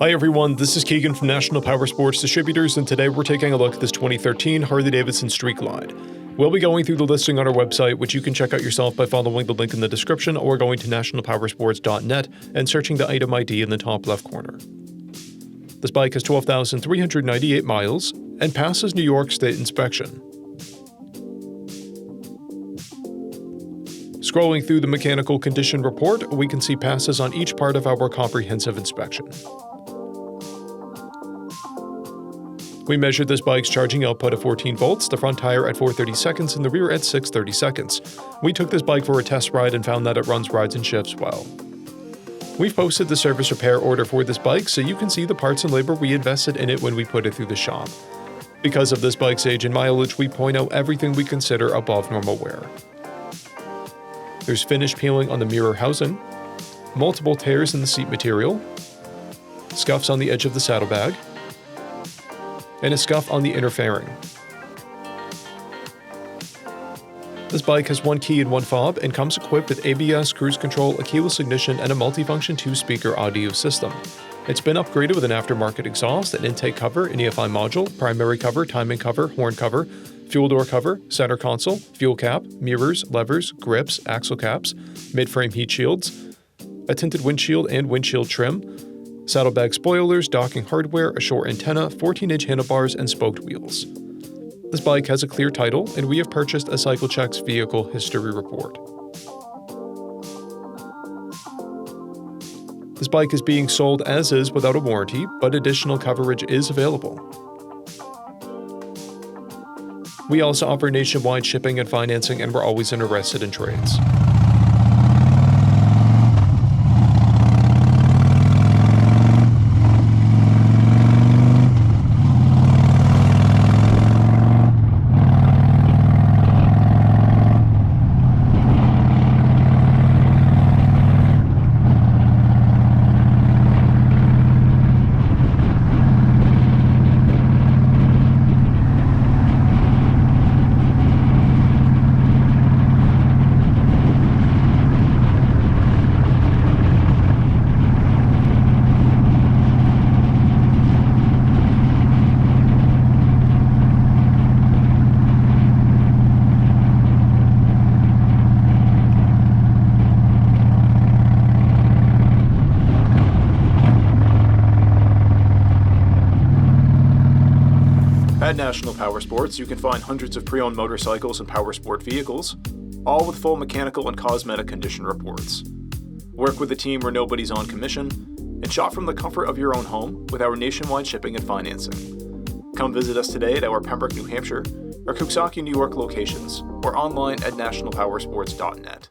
Hi everyone, this is Keegan from National Powersports Distributors, and today we're taking a look at this 2013 Harley-Davidson Street Glide. We'll be going through the listing on our website, which you can check out yourself by following the link in the description or going to nationalpowersports.net and searching the item ID in the top left corner. This bike has 12,398 miles and passes New York State inspection. Scrolling through the mechanical condition report, we can see passes on each part of our comprehensive inspection. We measured this bike's charging output at 14 volts, the front tire at 430 seconds, and the rear at 630 seconds. We took this bike for a test ride and found that it runs rides and shifts well. We've posted the service repair order for this bike so you can see the parts and labor we invested in it when we put it through the shop. Because of this bike's age and mileage, we point out everything we consider above normal wear. There's finish peeling on the mirror housing, multiple tears in the seat material, scuffs on the edge of the saddlebag, and a scuff on the inner fairing. This bike has one key and one fob and comes equipped with ABS, cruise control, a keyless ignition, and a multifunction 2-speaker audio system. It's been upgraded with an aftermarket exhaust, an intake cover, an EFI module, primary cover, timing cover, horn cover, fuel door cover, center console, fuel cap, mirrors, levers, grips, axle caps, mid-frame heat shields, a tinted windshield and windshield trim, saddlebag spoilers, docking hardware, a short antenna, 14-inch handlebars, and spoked wheels. This bike has a clear title, and we have purchased a CycleCheck's vehicle history report. This bike is being sold as is without a warranty, but additional coverage is available. We also offer nationwide shipping and financing, and we're always interested in trades. At National Powersports, you can find hundreds of pre-owned motorcycles and powersport vehicles, all with full mechanical and cosmetic condition reports. Work with a team where nobody's on commission, and shop from the comfort of your own home with our nationwide shipping and financing. Come visit us today at our Pembroke, New Hampshire, or Coxsackie, New York locations, or online at nationalpowersports.net.